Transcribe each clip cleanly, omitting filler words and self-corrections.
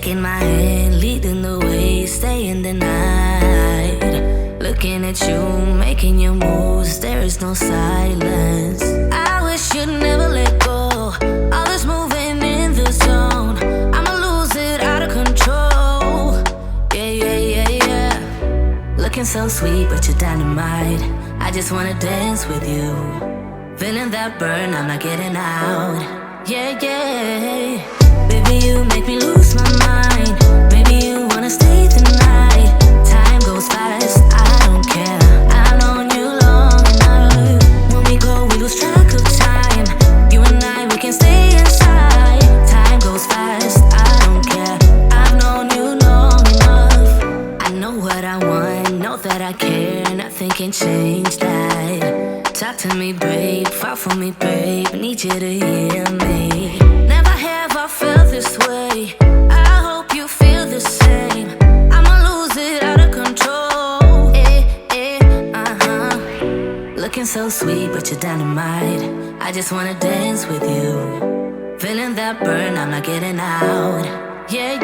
taking my hand, leading the way, staying the night. Looking at you, making your moves, there is no silence. I wish you'd never let go. All this moving in the zone, I'ma lose it out of control. Yeah. Looking so sweet, but you're dynamite. I just wanna dance with you. Feeling that burn, I'm not getting out. Yeah. Baby, you make me lose my mind. Maybe you wanna stay the night. Time goes fast, I don't care. I've known you long enough. When we go, we lose track of time. You and I, we can stay inside. Time goes fast, I don't care. I've known you long enough. I know what I want, know that I care. Nothing can change that. Talk to me, babe, fall for me, babe. Need you to hear me. Never have I felt this way. I hope you feel the same. I'ma lose it out of control. Looking so sweet, but you're dynamite. I just wanna dance with you. Feeling that burn, I'm not getting out. Yeah.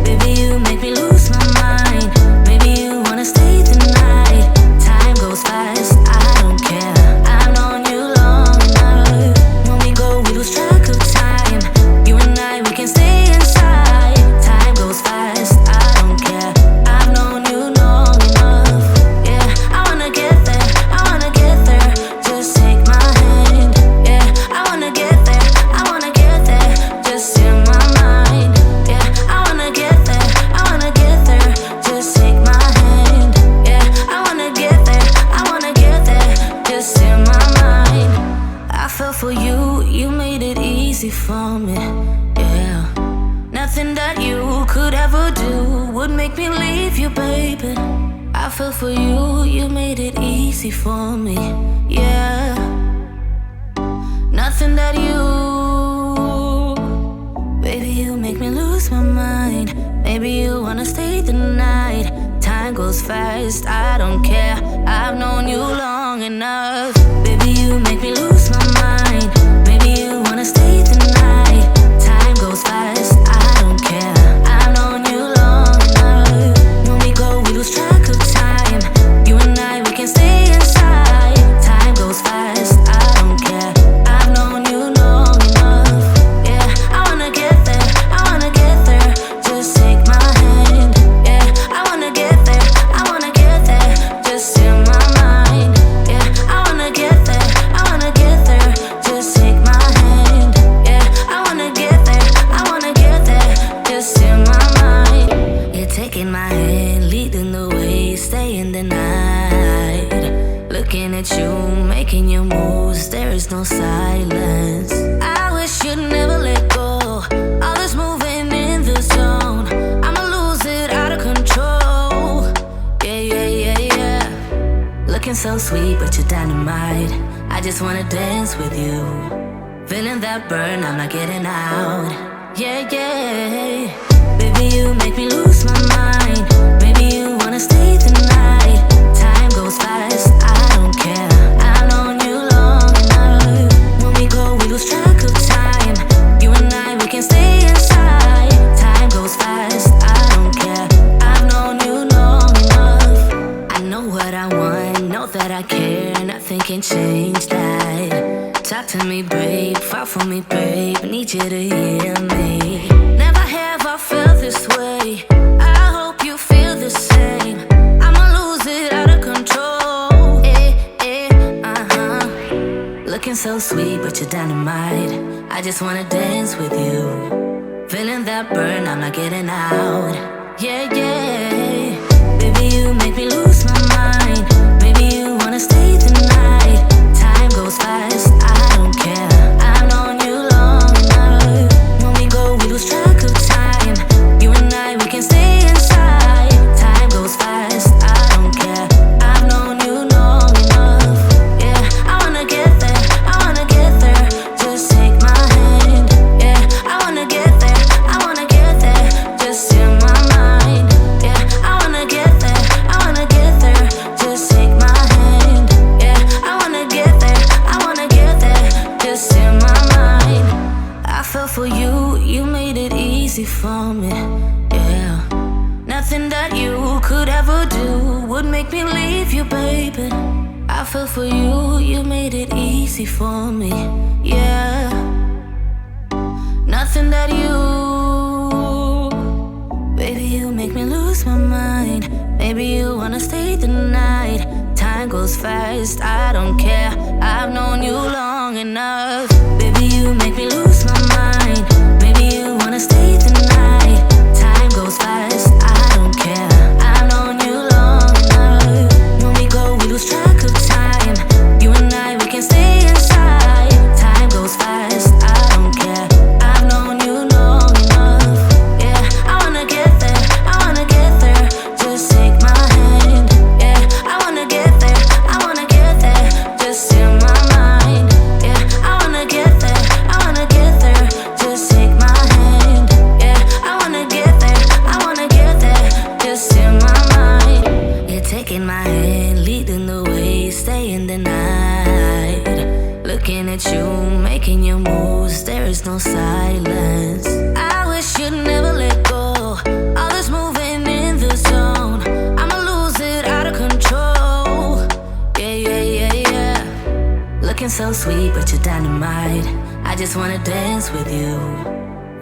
Baby, you make me lose my mind. Maybe you wanna stay the night. Time goes fast, I don't care. I've known you long enough. When we go, we lose track of time. You and I, we can stay inside. Time goes fast, I don't care. I've known you long enough. Yeah, I wanna get there, I wanna get there. Just take my hand. Yeah, I wanna get there, I wanna get there. Just in my mind. Yeah, I wanna get there, I wanna get there. Just take my hand. Yeah, I wanna get there, I wanna get there. Just in my mind. I fell for you, you made it easy for me. Yeah, nothing that you could ever do would make me leave you, baby. I fell for you, you made it easy for me. Yeah, nothing that you, baby, you make me lose my mind. Maybe you wanna stay the night. Time goes fast, I don't care. I've known you long enough. Baby, you make me lose my mind. Maybe you wanna stay the night. Time goes fast, I don't care. I've known you long enough. When we go, we lose track of time. You and I, we can stay inside. Time goes fast, I don't care. I've known you long enough. Yeah, I wanna get there, I wanna get there. Just take my hand. Yeah, I wanna get there, I wanna get there. Just in my mind. Yeah, I wanna get there, I wanna get there. Just take my hand. Yeah, I wanna get there, I wanna get there. Just in my mind. You're taking my hand, leading the way, staying the night. Looking at you, making your moves, there is no silence. I wish you'd never let go. All this moving in the zone, I'ma lose it out of control. Yeah. Looking so sweet, but you're dynamite. I just wanna dance with you. Feeling that burn, I'm not getting out. Yeah. Baby, you make me lose my mind. Maybe you wanna stay the night. Time goes fast, I don't care. I've known you long enough. When we go, we lose track of time. You and I, we can stay inside. Time goes fast, I don't care. I've known you long enough. I know what I want, know that I care. Nothing can change that. Talk to me, babe, fall for me, babe. Need you to hear me. Never have I felt this way. I hope you feel the same. I'ma lose it out of control. Looking so sweet, but you're dynamite. I just wanna dance with you. Feeling that burn, I'm not getting out. Yeah. Baby, you make me lose my mind. Maybe you wanna stay the night. Time goes fast, I don't care. I've known you long enough. When we go, we lose track of time. You and I, we can stay inside. Time goes fast, I don't care. I've known you long enough. Yeah, I wanna get there, I wanna get there. Just take my hand. Yeah, I wanna get there, I wanna get there. Just in my mind. Yeah, I wanna get there, I wanna get for me, yeah. Nothing that you could ever do would make me leave you, baby. I fell for you, you made it easy for me, yeah. Nothing that you, baby, you make me lose my mind. Maybe you wanna stay the night. Time goes fast, I don't care. I've known you long enough. Baby, you make me lose my mind. Maybe you wanna stay the night. Time goes fast, I don't care. I've known you long enough. When we go, we lose track of time. You and I, we can stay inside. Time goes fast, I don't care. I've known you long enough. Yeah, I wanna get there, I wanna get there. Just take my hand. Yeah, I wanna get there, I wanna get there. Just in my mind. Yeah, I wanna get there, I wanna get there. Just take my hand. Yeah, I wanna get there, I wanna get there. Just in my mind. You're taking my hand, leading the way, staying the night. Looking at you, making your moves, there is no silence. I wish you'd never let go. All this moving in the zone, I'ma lose it out of control. Yeah, yeah, yeah, yeah. Looking so sweet, but you're dynamite. I just wanna dance with you.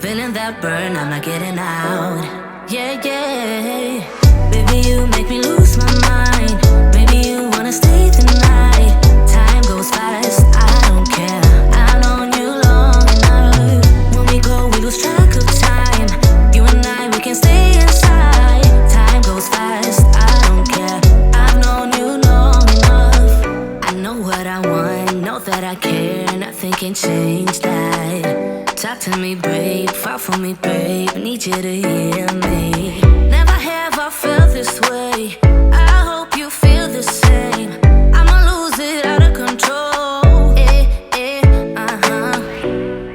Feeling that burn, I'm not getting out. Yeah, yeah. Baby, you make me lose my mind. Maybe you wanna stay the night. Time goes fast, I don't care. I've known you long enough. When we go, we lose track of time. You and I, we can stay inside. Time goes fast, I don't care. I've known you long enough. I know what I want, know that I care. Nothing can change that. Talk to me, babe, fall for me, babe. Need you to hear me. Never have I felt this way. I hope you feel the same. I'ma lose it out of control.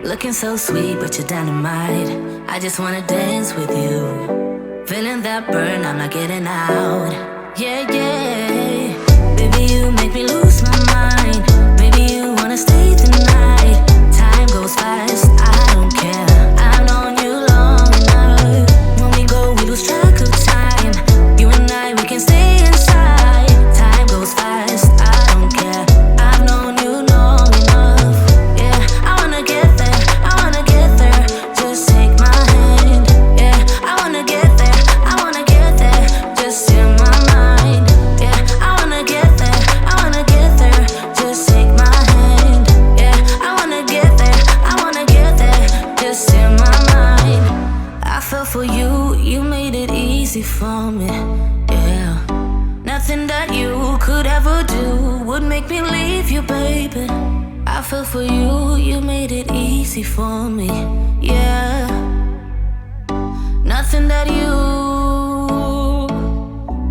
Looking so sweet, but you're dynamite. I just wanna dance with you. Feeling that burn, I'm not getting out. Yeah, yeah. Baby, you make me lose my mind. Maybe you wanna stay the night. Time goes fast, I don't care. I've known you long enough. When we go, we lose track of time. You and I, we can stay inside. Time goes fast, I don't care. I've known you long enough. Yeah, I wanna get there, I wanna get there. Just take my hand. Yeah, I wanna get there, I wanna get there. Just in my mind. Yeah, I wanna get there, I wanna get there. Just take my hand. Yeah, I wanna get there, I wanna get there. Just in my mind. I fell for you, you made it easy for me, yeah. Nothing that you could ever do would make me leave you, baby. I fell for you, you made it easy for me, yeah. Nothing that you,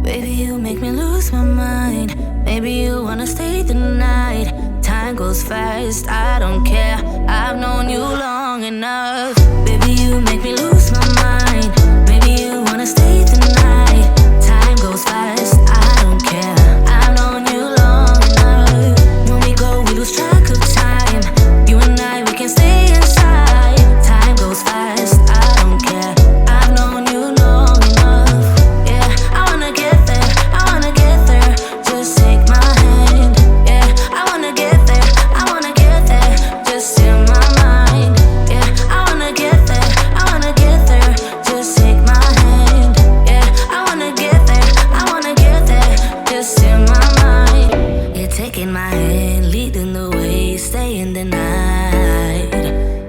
baby, you make me lose my mind. Maybe you wanna stay the night. Time goes fast, I don't care. I've known you long enough. Baby, you make me lose my mind. Maybe you wanna stay the night. Time goes fast, I don't care. I've known you long enough. When we go, we lose track of time. You and I, we can stay inside. Time goes fast, I don't care. I've known you long enough. Yeah, I wanna get there, I wanna get there. Just take my hand. Yeah, I wanna get there, I wanna get there. Just in my mind. Yeah, I wanna get there, I wanna get there. Just take my hand. Yeah, I wanna get there, I wanna get there. Just in my mind. You're taking my hand, leading the way, staying the night.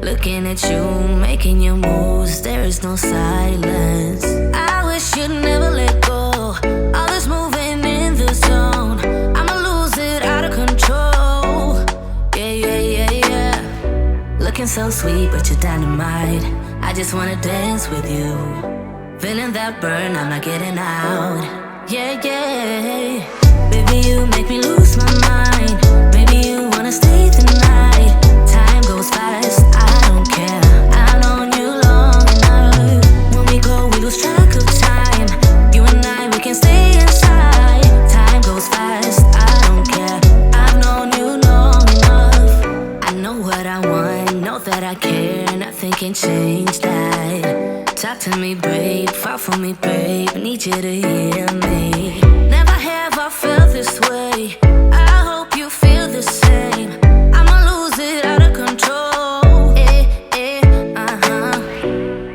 Looking at you, making your moves, there is no silence. I wish you'd never let go. All this moving in the zone, I'ma lose it out of control. Yeah, yeah, yeah, yeah. Looking so sweet, but you're dynamite. I just wanna dance with you. Feeling that burn, I'm not getting out. Yeah, yeah. Baby, you make me lose my mind. Maybe you wanna stay the night. Time goes fast, I don't care. I've known you long enough. When we go, we lose track of time. You and I, we can stay inside. Time goes fast, I don't care. I've known you long enough. I know what I want, know that I care. Nothing can change that. Talk to me, babe, fall for me, babe, need you to hear me. Never have I felt this way, I hope you feel the same. I'ma lose it out of control,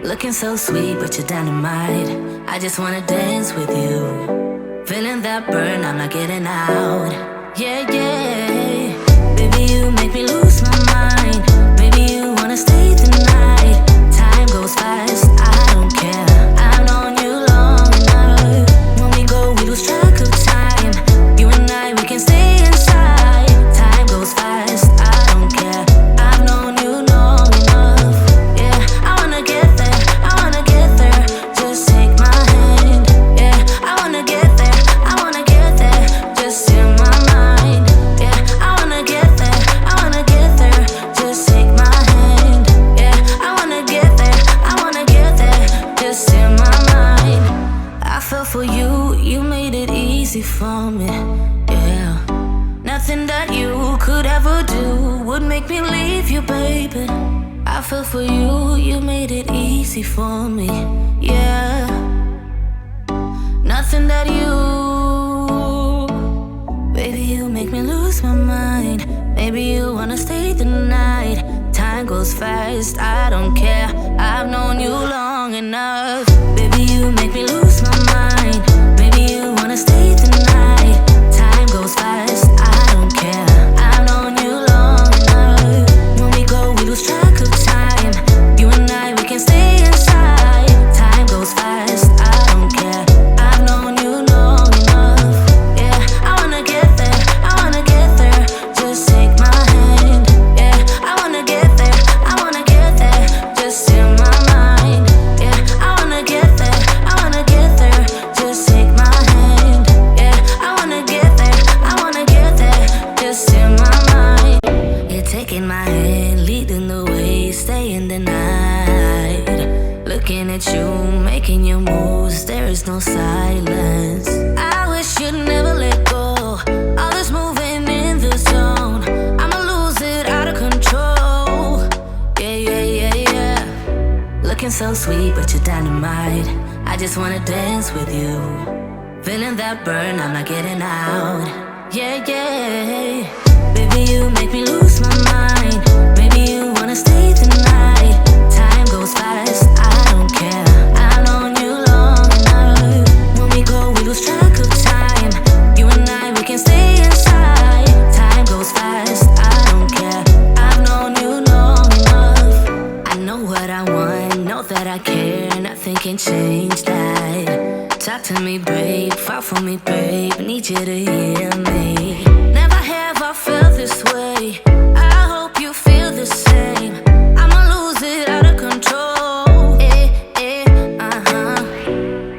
Looking so sweet, but you're dynamite. I just wanna dance with you. Feeling that burn, I'm not getting out. Yeah, yeah. Baby, you make me lose my mind. Maybe you wanna stay the night. Time goes fast, I don't care. I've known you long enough. When we go, we lose track of time. You and I, we can stay inside. Time goes fast, I don't care. I've known you long enough. Yeah, I wanna get there, I wanna get there. Just take my hand. Yeah, I wanna get there, I wanna get there. Just in my mind. Yeah, I wanna get there, I wanna get there. Just take my hand. Yeah, I wanna get there, I wanna get there. Just in my mind. I fell for you, you made it easy for me. Yeah, nothing that you could ever do would make me leave you, baby. I fell for you, you made it easy for me. Yeah, nothing that you, baby, you make me lose my mind. Maybe you wanna stay the night. Time goes fast, I don't care. I've known you long enough. Baby, you make me lose my mind. Maybe you wanna stay the night. Time goes fast, I don't care. I've known you long enough. When we go, we lose track of time. You and I, we can stay inside. Time goes fast, I don't care. I've known you long enough. Yeah, I wanna get there, I wanna get there. Just take my hand. Yeah, I wanna get there, I wanna get there. Just in my mind. Yeah, I wanna get there, I wanna get there. Just take my hand. Yeah, I wanna get there, I wanna get there. Just in my mind. You're taking my hand, leading the way, staying the night. Looking at you, making your moves, there is no silence. I wish you'd never let go. All this moving in the zone, I'ma lose it out of control. Yeah, yeah, yeah, yeah. Looking so sweet, but you're dynamite. I just wanna dance with you. Feeling that burn, I'm not getting out. Yeah, yeah. Baby, you make me lose my mind. Maybe you wanna stay the night. Time goes fast, I don't care. I've known you long enough. When we go, we lose track of time. You and I, we can stay inside. Time goes fast, I don't care. I've known you long enough. I know what I want, know that I care. Nothing can change that. Talk to me, babe, fall for me, babe, need you to hear me. Never have I felt this way, I hope you feel the same. I'ma lose it out of control.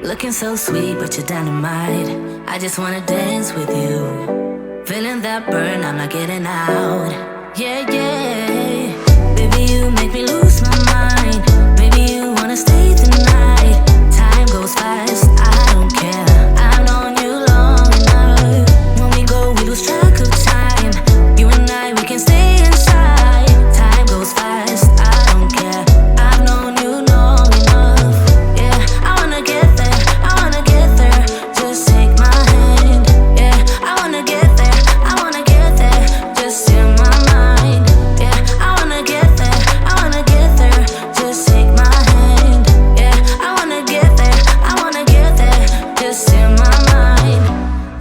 Looking so sweet, but you're dynamite. I just wanna dance with you. Feeling that burn, I'm not getting out. Yeah, yeah. Baby, you make me lose my mind. Maybe you wanna stay the night. Time goes fast, I don't care. I've known you long enough. When we go, we lose track of time. You and I, we can stay inside. Time goes fast, I don't care. I've known you long enough. Yeah, I wanna get there, I wanna get there. Just take my hand. Yeah, I wanna get there, I wanna get there. Just in my mind. Yeah, I wanna get there, I wanna get there. Just take my hand. Yeah, I wanna get there, I wanna get there. Just in my mind.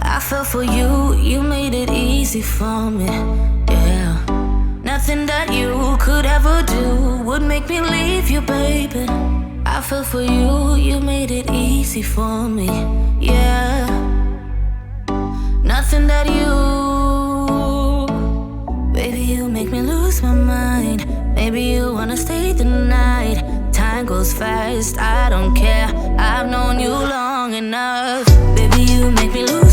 I fell for you, you made it easy for me. Yeah, nothing that you could ever do would make me leave you, baby. I fell for you, you made it easy for me. Yeah, nothing that you, baby, you make me lose my mind. Maybe you wanna stay the night. Time goes fast, I don't care. I've known you long enough. Baby, you make me lose